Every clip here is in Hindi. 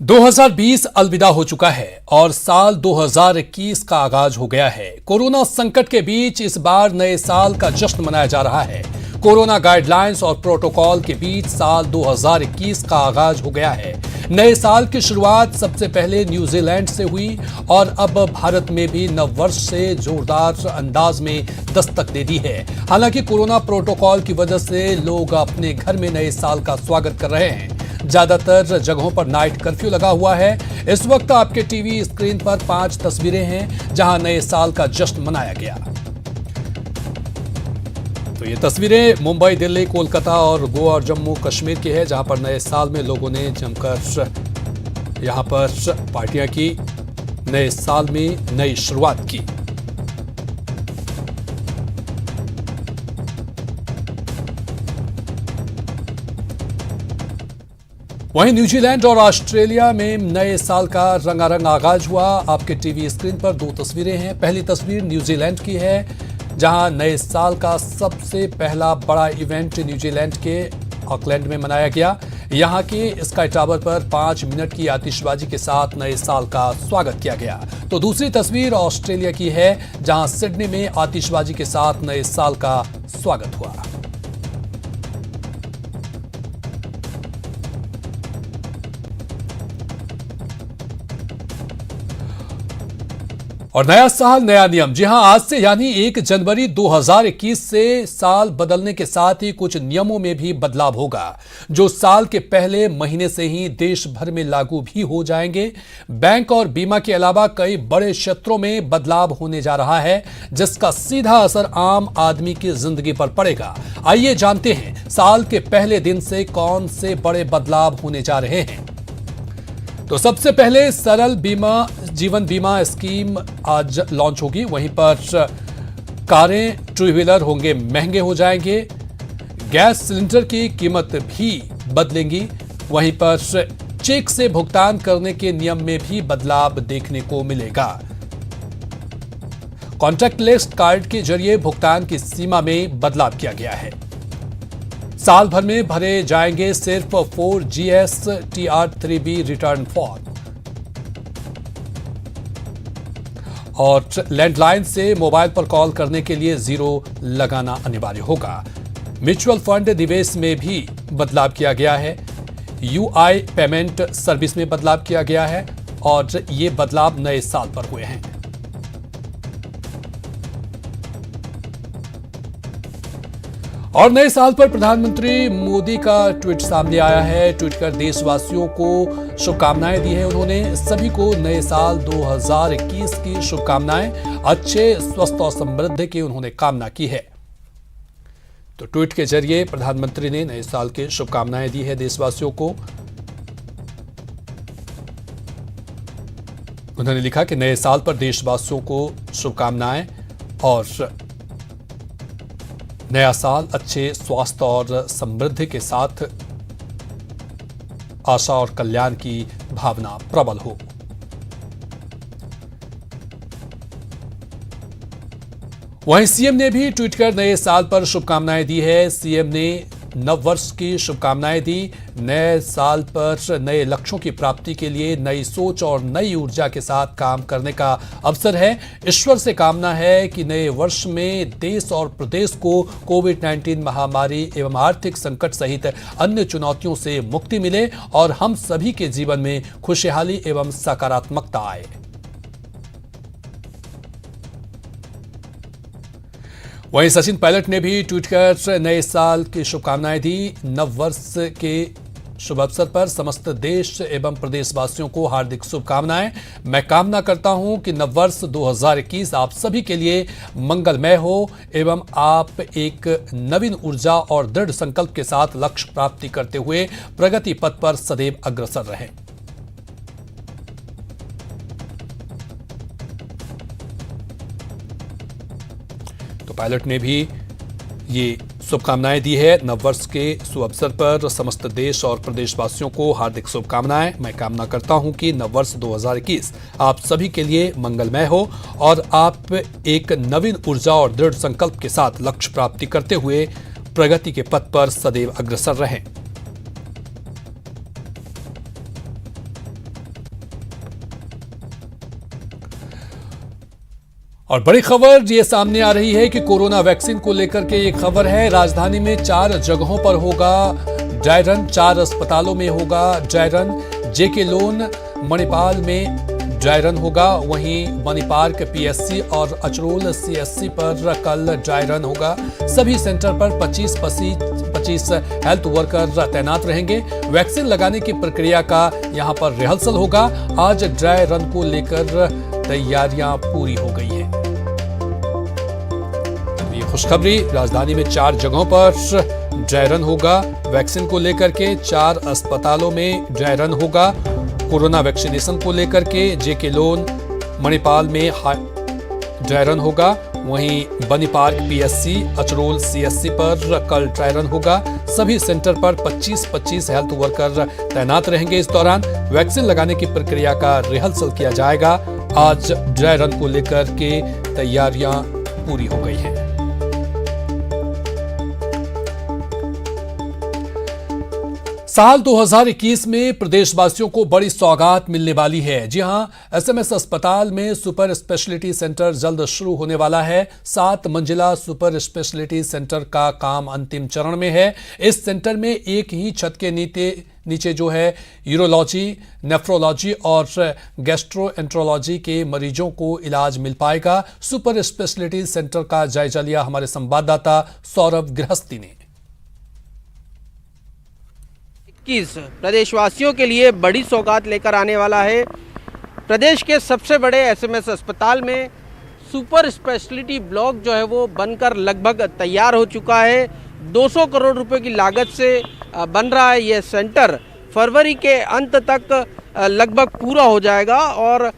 2020 अलविदा हो चुका है और साल 2021 का आगाज हो गया है। कोरोना संकट के बीच इस बार नए साल का जश्न मनाया जा रहा है। कोरोना गाइडलाइंस और प्रोटोकॉल के बीच साल 2021 का आगाज हो गया है। नए साल की शुरुआत सबसे पहले न्यूजीलैंड से हुई और अब भारत में भी नववर्ष से जोरदार अंदाज में दस्तक दे दी है। हालांकि कोरोना प्रोटोकॉल की वजह से लोग अपने घर में नए साल का स्वागत कर रहे हैं। ज्यादातर जगहों पर नाइट कर्फ्यू लगा हुआ है। इस वक्त आपके टीवी स्क्रीन पर 5 तस्वीरें हैं जहां नए साल का जश्न मनाया गया। तो ये तस्वीरें मुंबई, दिल्ली, कोलकाता और गोवा और जम्मू कश्मीर की है, जहां पर नए साल में लोगों ने जमकर यहां पर पार्टियां की, नए साल में नई शुरुआत की। वहीं न्यूजीलैंड और ऑस्ट्रेलिया में नए साल का रंगारंग आगाज हुआ। आपके टीवी स्क्रीन पर 2 तस्वीरें हैं। पहली तस्वीर न्यूजीलैंड की है, जहां नए साल का सबसे पहला बड़ा इवेंट न्यूजीलैंड के ऑकलैंड में मनाया गया। यहां के स्काई टावर पर 5 मिनट की आतिशबाजी के साथ नए साल का स्वागत किया गया। तो दूसरी तस्वीर ऑस्ट्रेलिया की है, जहां सिडनी में आतिशबाजी के साथ नए साल का स्वागत हुआ। और नया साल नया नियम। जी हां, आज से यानी 1 जनवरी 2021 से साल बदलने के साथ ही कुछ नियमों में भी बदलाव होगा, जो साल के पहले महीने से ही देश भर में लागू भी हो जाएंगे। बैंक और बीमा के अलावा कई बड़े क्षेत्रों में बदलाव होने जा रहा है, जिसका सीधा असर आम आदमी की जिंदगी पर पड़ेगा। आइए जानते हैं साल के पहले दिन से कौन से बड़े बदलाव होने जा रहे हैं। तो सबसे पहले सरल बीमा जीवन बीमा स्कीम आज लॉन्च होगी। वहीं पर कारें, टू व्हीलर होंगे महंगे हो जाएंगे। गैस सिलेंडर की कीमत भी बदलेंगी। वहीं पर चेक से भुगतान करने के नियम में भी बदलाव देखने को मिलेगा। कॉन्टैक्टलेस कार्ड के जरिए भुगतान की सीमा में बदलाव किया गया है। साल भर में भरे जाएंगे सिर्फ 4 GSTR3B रिटर्न फॉर्म। और लैंडलाइन से मोबाइल पर कॉल करने के लिए 0 लगाना अनिवार्य होगा। म्यूचुअल फंड निवेश में भी बदलाव किया गया है। UI पेमेंट सर्विस में बदलाव किया गया है और ये बदलाव नए साल पर हुए हैं। और नए साल पर प्रधानमंत्री मोदी का ट्वीट सामने आया है। ट्वीट कर देशवासियों को शुभकामनाएं दी है उन्होंने। सभी को नए साल 2021 की शुभकामनाएं, अच्छे, स्वस्थ और समृद्धि की उन्होंने कामना की है। तो ट्वीट के जरिए प्रधानमंत्री ने नए साल की शुभकामनाएं दी है देशवासियों को। उन्होंने लिखा कि नए साल पर देशवासियों को शुभकामनाएं और नया साल अच्छे स्वास्थ्य और समृद्धि के साथ आशा और कल्याण की भावना प्रबल हो। वहीं सीएम ने भी ट्वीट कर नए साल पर शुभकामनाएं दी है। सीएम ने नववर्ष की शुभकामनाएं दी। नए साल पर नए लक्ष्यों की प्राप्ति के लिए नई सोच और नई ऊर्जा के साथ काम करने का अवसर है। ईश्वर से कामना है कि नए वर्ष में देश और प्रदेश को कोविड-19 महामारी एवं आर्थिक संकट सहित अन्य चुनौतियों से मुक्ति मिले और हम सभी के जीवन में खुशहाली एवं सकारात्मकता आए। वहीं सचिन पायलट ने भी ट्वीट कर नए साल की शुभकामनाएं दी। नववर्ष के शुभ अवसर पर समस्त देश एवं प्रदेशवासियों को हार्दिक शुभकामनाएं। मैं कामना करता हूं कि नववर्ष 2021 आप सभी के लिए मंगलमय हो एवं आप एक नवीन ऊर्जा और दृढ़ संकल्प के साथ लक्ष्य प्राप्ति करते हुए प्रगति पथ पर सदैव अग्रसर रहें। तो पायलट ने भी ये शुभकामनाएं दी है। नववर्ष के शुभ अवसर पर समस्त देश और प्रदेशवासियों को हार्दिक शुभकामनाएं। मैं कामना करता हूं कि नववर्ष 2021 आप सभी के लिए मंगलमय हो और आप एक नवीन ऊर्जा और दृढ़ संकल्प के साथ लक्ष्य प्राप्ति करते हुए प्रगति के पथ पर सदैव अग्रसर रहें। और बड़ी खबर ये सामने आ रही है कि कोरोना वैक्सीन को लेकर के एक खबर है। राजधानी में 4 जगहों पर होगा ड्राई रन, 4 अस्पतालों में होगा ड्राई रन। जेके लोन मणिपाल में ड्राई रन होगा, वहीं मणिपार्क पीएससी और अचरोल सीएससी पर कल ड्राई रन होगा। सभी सेंटर पर 25 हेल्थ वर्कर तैनात रहेंगे। वैक्सीन लगाने की प्रक्रिया का यहां पर रिहर्सल होगा। आज ड्राई रन को लेकर तैयारियां पूरी हो गई हैं। ये खुशखबरी, राजधानी में 4 जगहों पर ड्राई रन होगा। वैक्सीन को लेकर के 4 अस्पतालों में ड्राई रन होगा। कोरोना वैक्सीनेशन को लेकर के जेके लोन मणिपाल में ड्राई रन होगा, वहीं बनी पार्क पीएससी अचरोल सीएससी पर कल ड्राई रन होगा। सभी सेंटर पर 25 हेल्थ वर्कर तैनात रहेंगे। इस दौरान वैक्सीन लगाने की प्रक्रिया का रिहर्सल किया जाएगा। आज ड्राई रन को लेकर के तैयारियां पूरी हो गई हैं। साल 2021 में प्रदेशवासियों को बड़ी सौगात मिलने वाली है। जी हां, एसएमएस अस्पताल में सुपर स्पेशलिटी सेंटर जल्द शुरू होने वाला है। 7 मंजिला सुपर स्पेशलिटी सेंटर का काम अंतिम चरण में है। इस सेंटर में एक ही छत के नीचे जो है यूरोलॉजी, नेफ्रोलॉजी और गैस्ट्रोएंट्रोलॉजी के मरीजों को इलाज मिल पाएगा। सुपर स्पेशलिटी सेंटर का जायजा लिया हमारे संवाददाता सौरभ गृहस्थी ने। प्रदेशवासियों के लिए बड़ी सौगात लेकर आने वाला है। प्रदेश के सबसे बड़े एसएमएस अस्पताल में सुपर स्पेशलिटी ब्लॉक जो है वो बनकर लगभग तैयार हो चुका है। 200 करोड़ रुपए की लागत से बन रहा है ये सेंटर। फरवरी के अंत तक लगभग पूरा हो जाएगा। और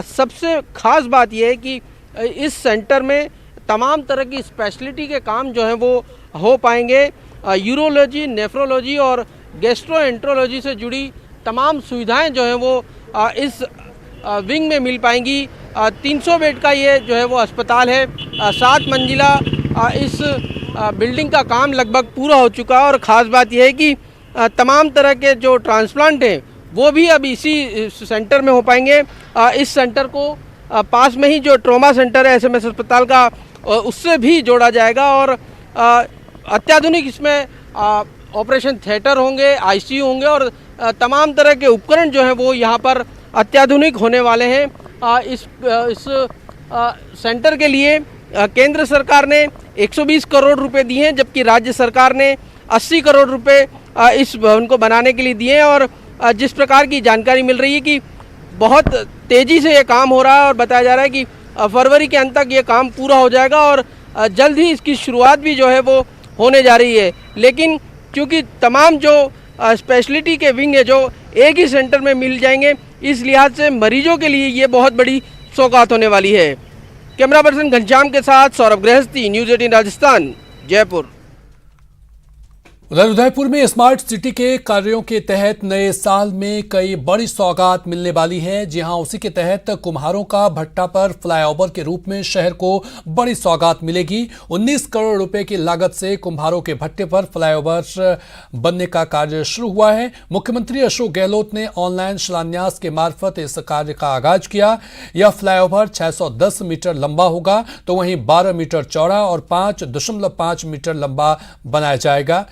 सबसे खास बात यह है कि इस सेंटर में तमाम तरह की स्पेशलिटी के काम जो हैं वो हो पाएंगे। यूरोलॉजी, नेफ्रोलॉजी और गैस्ट्रोएंट्रोलॉजी से जुड़ी तमाम सुविधाएं जो हैं वो इस विंग में मिल पाएंगी। 300 बेड का ये जो है वो अस्पताल है। 7 मंजिला इस बिल्डिंग का काम लगभग पूरा हो चुका है। और ख़ास बात यह है कि तमाम तरह के जो ट्रांसप्लांट हैं वो भी अब इसी सेंटर में हो पाएंगे। इस सेंटर को पास में ही जो ट्रॉमा सेंटर है एसएमएस अस्पताल का, उससे भी जोड़ा जाएगा। और अत्याधुनिक इसमें ऑपरेशन थिएटर होंगे, आईसीयू होंगे और तमाम तरह के उपकरण जो हैं वो यहाँ पर अत्याधुनिक होने वाले हैं। इस सेंटर के लिए केंद्र सरकार ने 120 करोड़ रुपए दिए हैं, जबकि राज्य सरकार ने 80 करोड़ रुपए इस भवन को बनाने के लिए दिए हैं। और जिस प्रकार की जानकारी मिल रही है कि बहुत तेज़ी से ये काम हो रहा है और बताया जा रहा है कि फरवरी के अंत तक ये काम पूरा हो जाएगा और जल्द ही इसकी शुरुआत भी जो है वो होने जा रही है। लेकिन क्योंकि तमाम जो स्पेशलिटी के विंग है जो एक ही सेंटर में मिल जाएंगे, इस लिहाज से मरीजों के लिए ये बहुत बड़ी सौगात होने वाली है। कैमरा पर्सन घनश्याम के साथ सौरभ गृहस्थी, न्यूज़ 18 राजस्थान, जयपुर। उधर उदयपुर में स्मार्ट सिटी के कार्यों के तहत नए साल में कई बड़ी सौगात मिलने वाली है। जी हां, उसी के तहत कुम्हारों का भट्टा पर फ्लाईओवर के रूप में शहर को बड़ी सौगात मिलेगी। 19 करोड़ रुपए की लागत से कुम्हारों के भट्टे पर फ्लाईओवर बनने का कार्य शुरू हुआ है। मुख्यमंत्री अशोक गहलोत ने ऑनलाइन शिलान्यास के मार्फत इस कार्य का आगाज किया। यह फ्लाईओवर 610 मीटर लंबा होगा, तो वहीं 12 मीटर चौड़ा और 5.5 मीटर लंबा बनाया जाएगा।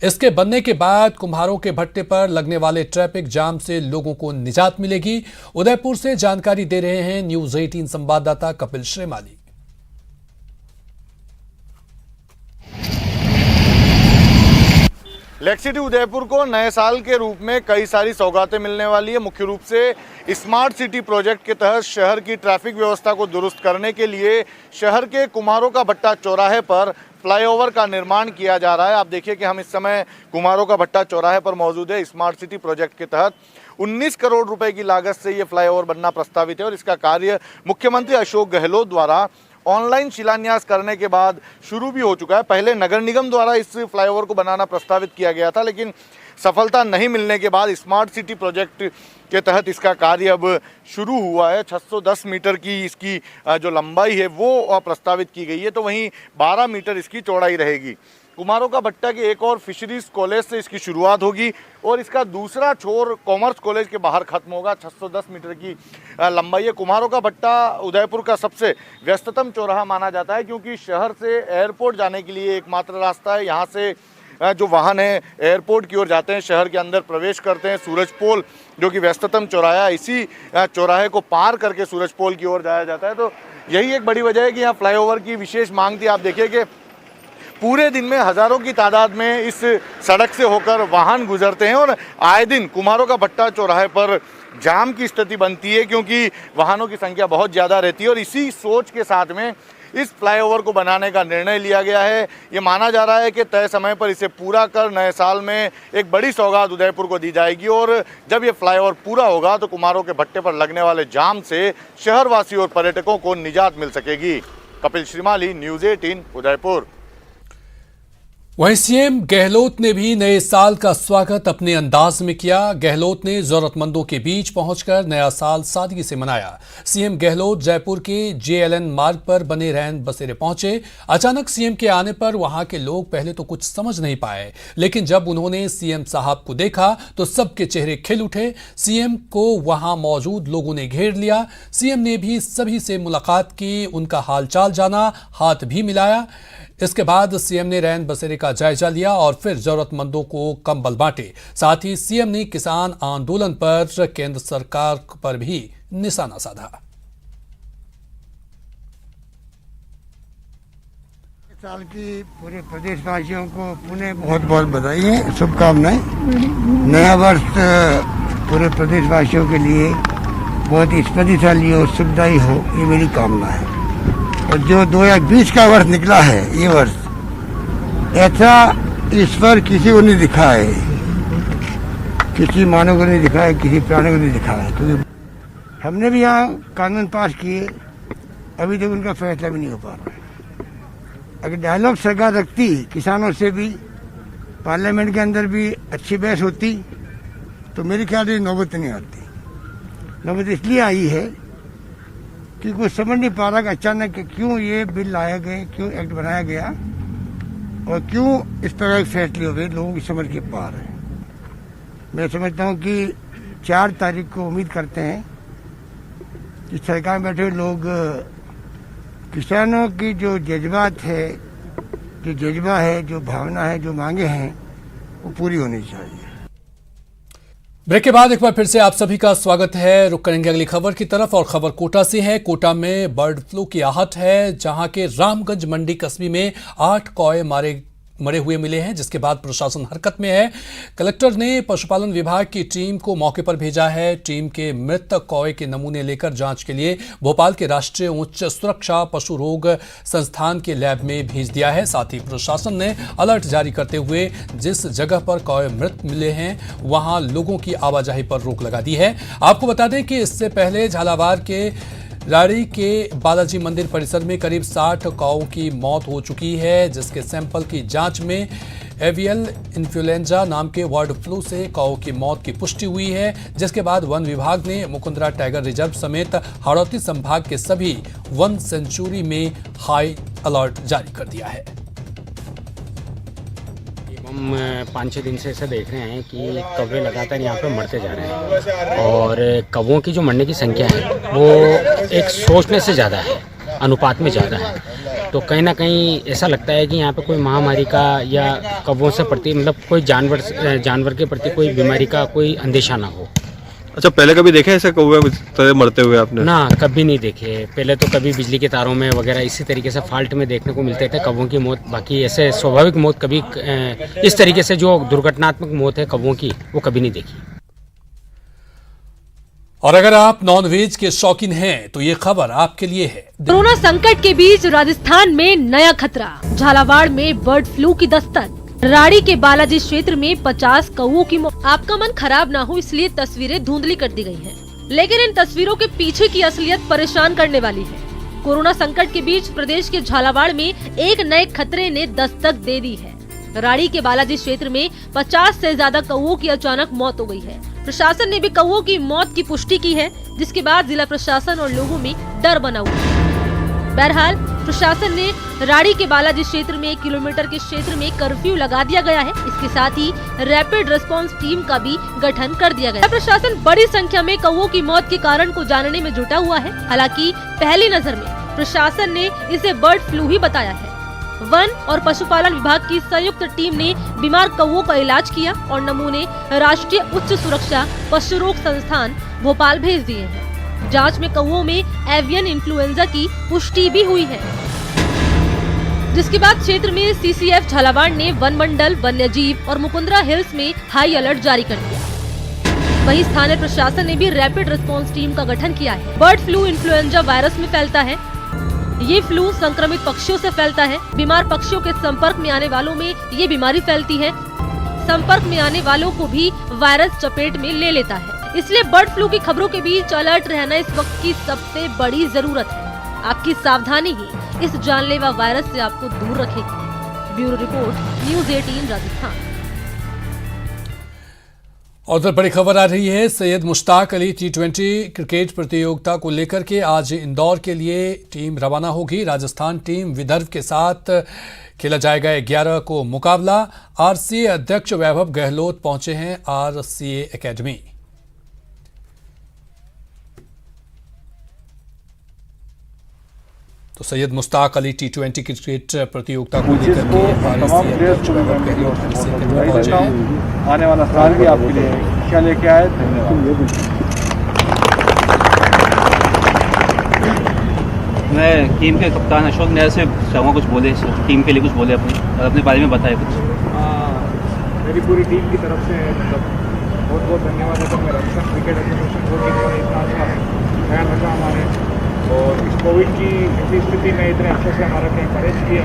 इसके बनने के बाद कुम्हारों के भट्टे पर लगने वाले ट्रैफिक जाम से लोगों को निजात मिलेगी। उदयपुर से जानकारी दे रहे हैं न्यूज़ 18 संवाददाता कपिल श्रीमाली। लेक सिटी उदयपुर को नए साल के रूप में कई सारी सौगातें मिलने वाली है। मुख्य रूप से स्मार्ट सिटी प्रोजेक्ट के तहत शहर की ट्रैफिक व्यवस्था को दुरुस्त करने के लिए शहर के कुम्हारों का भट्टा चौराहे पर फ्लाईओवर का निर्माण किया जा रहा है। आप देखिए कि हम इस समय कुम्हारों का भट्टा चौराहे पर मौजूद है। स्मार्ट सिटी प्रोजेक्ट के तहत 19 करोड़ रुपए की लागत से ये फ्लाईओवर बनना प्रस्तावित है और इसका कार्य मुख्यमंत्री अशोक गहलोत द्वारा ऑनलाइन शिलान्यास करने के बाद शुरू भी हो चुका है। पहले नगर निगम द्वारा इस फ्लाईओवर को बनाना प्रस्तावित किया गया था, लेकिन सफलता नहीं मिलने के बाद स्मार्ट सिटी प्रोजेक्ट के तहत इसका कार्य अब शुरू हुआ है। 610 मीटर की इसकी जो लंबाई है वो प्रस्तावित की गई है, तो वहीं 12 मीटर इसकी चौड़ाई रहेगी। कुम्हारों का भट्टा के एक और फिशरीज कॉलेज से इसकी शुरुआत होगी और इसका दूसरा छोर कॉमर्स कॉलेज के बाहर खत्म होगा। 610 मीटर की लंबाई है। कुम्हारों का भट्टा उदयपुर का सबसे व्यस्ततम चौराहा माना जाता है, क्योंकि शहर से एयरपोर्ट जाने के लिए एकमात्र रास्ता है। यहाँ से जो वाहन है एयरपोर्ट की ओर जाते हैं, शहर के अंदर प्रवेश करते हैं। सूरज पोल जो कि व्यस्ततम चौराहा है, इसी चौराहे को पार करके सूरज पोल की ओर जाया जाता है। तो यही एक बड़ी वजह है कि यहाँ फ्लाईओवर की विशेष मांग थी। आप देखिए कि पूरे दिन में हज़ारों की तादाद में इस सड़क से होकर वाहन गुजरते हैं और आए दिन कुम्हारों का भट्टा चौराहे पर जाम की स्थिति बनती है, क्योंकि वाहनों की संख्या बहुत ज़्यादा रहती है। और इसी सोच के साथ में इस फ्लाईओवर को बनाने का निर्णय लिया गया है। ये माना जा रहा है कि तय समय पर इसे पूरा कर नए साल में एक बड़ी सौगात उदयपुर को दी जाएगी और जब ये फ्लाईओवर पूरा होगा तो कुम्हारों के भट्टे पर लगने वाले जाम से शहरवासियों और पर्यटकों को निजात मिल सकेगी। कपिल श्रीमाली, न्यूज़ 18 उदयपुर। वहीं सीएम गहलोत ने भी नए साल का स्वागत अपने अंदाज में किया। गहलोत ने जरूरतमंदों के बीच पहुंचकर नया साल सादगी से मनाया। सीएम गहलोत जयपुर के जेएलएन मार्ग पर बने रैन बसेरे पहुंचे। अचानक सीएम के आने पर वहां के लोग पहले तो कुछ समझ नहीं पाए, लेकिन जब उन्होंने सीएम साहब को देखा तो सबके चेहरे खिल उठे। सीएम को वहां मौजूद लोगों ने घेर लिया। सीएम ने भी सभी से मुलाकात की, उनका हालचाल जाना, हाथ भी मिलाया। इसके बाद सीएम ने रैन बसेरे का जायजा लिया और फिर जरूरतमंदों को कंबल बांटे। साथ ही सीएम ने किसान आंदोलन पर केंद्र सरकार पर भी निशाना साधा। साल की पूरे प्रदेशवासियों को पुनः बहुत बहुत बधाई है, शुभकामनाएं। नया वर्ष पूरे प्रदेशवासियों के लिए बहुत ही स्मृतिशाली और सुखदायी हो, ये मेरी कामना है। और जो 2020 का वर्ष निकला है, ये वर्ष ऐसा ईश्वर किसी को नहीं दिखा है, किसी मानव को नहीं दिखा है, किसी प्राणी को नहीं दिखा है। क्योंकि हमने भी यहाँ कानून पास किए, अभी तक उनका फैसला भी नहीं हो पा रहा। अगर डायलॉग सरकार रखती किसानों से भी, पार्लियामेंट के अंदर भी अच्छी बहस होती, तो मेरे ख्याल से नौबत नहीं आती। नौबत इसलिए आई है कि कोई समझ नहीं पा रहा कि अचानक क्यों ये बिल लाया गया, क्यों एक्ट बनाया गया और क्यों इस तरह के फैसले हो गए, लोगों की समझ के पार है। मैं समझता हूँ कि 4 तारीख को उम्मीद करते हैं कि सरकार में बैठे हुए लोग किसानों की जो जज्बात है, जो जज्बा है, जो भावना है, जो मांगे हैं, वो पूरी होनी चाहिए। ब्रेक के बाद एक बार फिर से आप सभी का स्वागत है। रुक करेंगे अगली खबर की तरफ और खबर कोटा से है। कोटा में बर्ड फ्लू की आहट है, जहां के रामगंज मंडी कस्बे में 8 कौए मरे हुए मिले हैं, जिसके बाद प्रशासन हरकत में है। कलेक्टर ने पशुपालन विभाग की टीम को मौके पर भेजा है। टीम के मृत कौए के नमूने लेकर जांच के लिए भोपाल के राष्ट्रीय उच्च सुरक्षा पशु रोग संस्थान के लैब में भेज दिया है। साथ ही प्रशासन ने अलर्ट जारी करते हुए जिस जगह पर कौए मृत मिले हैं वहां लोगों की आवाजाही पर रोक लगा दी है। आपको बता दें कि इससे पहले झालावाड़ के राड़ी के बालाजी मंदिर परिसर में करीब 60 कौओं की मौत हो चुकी है, जिसके सैंपल की जांच में एवियल इन्फ्लुएंजा नाम के बर्ड फ्लू से कौओं की मौत की पुष्टि हुई है। जिसके बाद वन विभाग ने मुकुंदरा टाइगर रिजर्व समेत हाड़ौती संभाग के सभी वन सेंचुरी में हाई अलर्ट जारी कर दिया है। हम 5-6 दिन से ऐसा देख रहे हैं कि कौवे लगातार यहाँ पर मरते जा रहे हैं और कौवों की जो मरने की संख्या है वो एक सोचने से ज़्यादा है, अनुपात में ज़्यादा है। तो कहीं ना कहीं ऐसा लगता है कि यहाँ पे कोई महामारी का या कौवों से प्रति मतलब कोई जानवर के प्रति कोई बीमारी का कोई अंदेशा ना हो। अच्छा, पहले कभी देखे ऐसे कौवे मरते हुए आपने? ना, कभी नहीं देखे। पहले तो कभी बिजली के तारों में वगैरह इसी तरीके से फॉल्ट में देखने को मिलते थे कौवों की मौत। बाकी ऐसे स्वाभाविक मौत कभी इस तरीके से जो दुर्घटनात्मक मौत है कौवों की, वो कभी नहीं देखी। और अगर आप नॉनवेज के शौकीन हैं तो ये खबर आपके लिए है। कोरोना संकट के बीच राजस्थान में नया खतरा, झालावाड़ में बर्ड फ्लू की दस्तक। राड़ी के बालाजी क्षेत्र में 50 कौओं की मौत। आपका मन खराब ना हो इसलिए तस्वीरें धुंधली कर दी गई हैं, लेकिन इन तस्वीरों के पीछे की असलियत परेशान करने वाली है। कोरोना संकट के बीच प्रदेश के झालावाड़ में एक नए खतरे ने दस्तक दे दी है। राड़ी के बालाजी क्षेत्र में 50 से ज्यादा कौओं की अचानक मौत हो गई है। प्रशासन ने भी कौओं की मौत की पुष्टि की है, जिसके बाद जिला प्रशासन और लोगों में डर बना हुआ है। बहरहाल प्रशासन ने राड़ी के बालाजी क्षेत्र में 1 किलोमीटर के क्षेत्र में कर्फ्यू लगा दिया गया है। इसके साथ ही रैपिड रिस्पांस टीम का भी गठन कर दिया गया है। प्रशासन बड़ी संख्या में कौवों की मौत के कारण को जानने में जुटा हुआ है। हालांकि पहली नजर में प्रशासन ने इसे बर्ड फ्लू ही बताया है। वन और पशुपालन विभाग की संयुक्त टीम ने बीमार कौवों का इलाज किया और नमूने राष्ट्रीय उच्च सुरक्षा पशु रोग संस्थान भोपाल भेज दिए हैं। जांच में कौवों में एवियन इन्फ्लुएंजा की पुष्टि भी हुई है, जिसके बाद क्षेत्र में सीसीएफ झालावाड़ ने वन मंडल, वन्यजीव और मुकुंदरा हिल्स में हाई अलर्ट जारी कर दिया। वहीं स्थानीय प्रशासन ने भी रैपिड रिस्पांस टीम का गठन किया है। बर्ड फ्लू इन्फ्लुएंजा वायरस में फैलता है। ये फ्लू संक्रमित पक्षियों से फैलता है। बीमार पक्षियों के संपर्क में आने वालों में ये बीमारी फैलती है। संपर्क में आने वालों को भी वायरस चपेट में ले लेता है। इसलिए बर्ड फ्लू की खबरों के बीच अलर्ट रहना इस वक्त की सबसे बड़ी जरूरत है। आपकी सावधानी ही इस जानलेवा वायरस से आपको दूर रखेगी। Bureau report, news 18 Rajasthan. और उधर बड़ी खबर आ रही है, सैयद मुश्ताक अली T20 क्रिकेट प्रतियोगिता को लेकर के आज इंदौर के लिए टीम रवाना होगी। राजस्थान टीम विदर्भ के साथ खेला जाएगा 11 को मुकाबला। RCA अध्यक्ष वैभव गहलोत पहुंचे हैं RCA एकेडमी। तो सैयद मुश्ताक अली T20 क्रिकेट प्रतियोगिता को लेकर के RCA अध्यक्ष वैभव गहलोत RCA एकेडमी पहुंचे हैं। आने वाला साल भी आपके लिए क्या लेके आए। मैं टीम के कप्तान अशोक नहर से चाहूँगा कुछ बोले, टीम के लिए कुछ बोले, अपने बारे में बताए कुछ। मेरी पूरी टीम की तरफ से बहुत बहुत धन्यवाद है। तो मैं राजस्थान क्रिकेट एसोसिएशन को इतना अच्छा ख्याल रखा हमारे, और इस कोविड की ऐसी स्थिति में इतने अच्छे से हमारा कैंप अरेंज किया।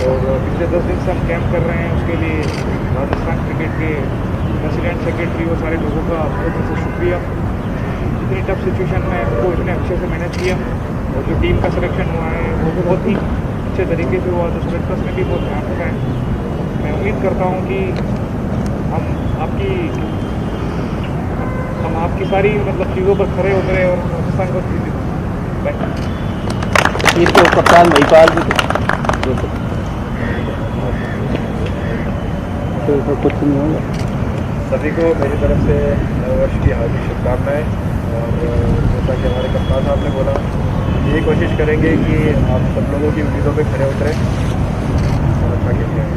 और पिछले 10 दिन से हम कैंप कर रहे हैं, उसके लिए राजस्थान क्रिकेट के प्रेसिडेंट, सेक्रेटरी और सारे लोगों का बहुत बहुत शुक्रिया। इतनी टफ सिचुएशन में वो इतने अच्छे से मैनेज किया, और जो टीम का सिलेक्शन हुआ है वो भी बहुत ही अच्छे तरीके से हुआ। तो सेलेक्टर्स ने भी बहुत ध्यान रखा है। मैं उम्मीद करता हूँ कि हम आपकी सारी मतलब चीज़ों पर खरे उतरे और राजस्थान को टीम के कप्तान महिपाल भी तो कुछ नहीं होगा। सभी को मेरी तरफ से नववर्ष की हार्दिक शुभकामनाएं। और जैसा कि हमारे कप्तान साहब ने बोला, यही कोशिश करेंगे कि आप सब लोगों की उम्मीदों पे खड़े उतरें और अच्छा खेलें।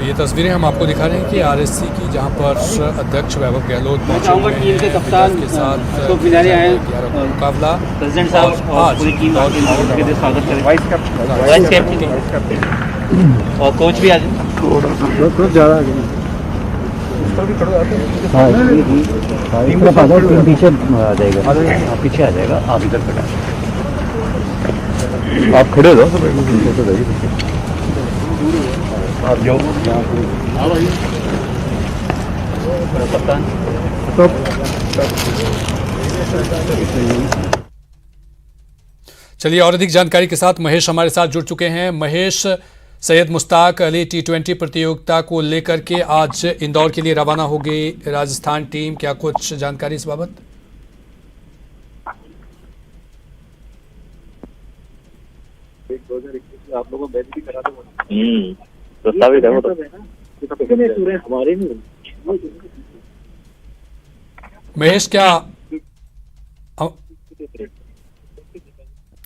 ये तस्वीरें हम आपको दिखा रहे हैं कि RSC की, जहां पर अध्यक्ष वैभव गहलोत पहुंचे हुए हैं टीम के कप्तान के साथ अशोक मिनारी आए हैं, 11 का मुकाबला। प्रेसिडेंट साहब और पूरी टीम आपके स्वागत करें। वाइस कैप्टन और कोच भी आज ज़्यादा टीम पीछे आ जाएगा, आप पीछे आ जाएगा, आप इधर खड़ा, आप खड़े हो आप जो कप्तान। चलिए और अधिक जानकारी के साथ महेश हमारे साथ जुड़ चुके हैं। महेश, सैयद मुश्ताक अली T20 प्रतियोगिता को लेकर के आज इंदौर के लिए रवाना होगी राजस्थान टीम, क्या कुछ जानकारी इस बाबत? आप लोगों को मैच भी करा दो। प्रस्तावित है वो तो हमारे नहीं। महेश, क्या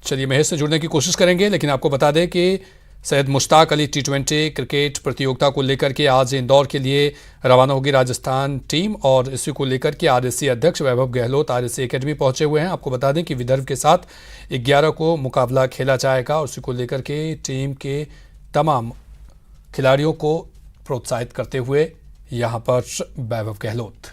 चलिए महेश से जुड़ने की कोशिश करेंगे, लेकिन आपको बता दें कि सैयद मुश्ताक अली T20 क्रिकेट प्रतियोगिता को लेकर के आज इंदौर के लिए रवाना होगी राजस्थान टीम, और इसी को लेकर के RSC अध्यक्ष वैभव गहलोत RSC एकेडमी पहुंचे हुए हैं। आपको बता दें कि विदर्भ के साथ 11 को मुकाबला खेला जाएगा, और उसी को लेकर के टीम के तमाम खिलाड़ियों को प्रोत्साहित करते हुए यहाँ पर वैभव गहलोत।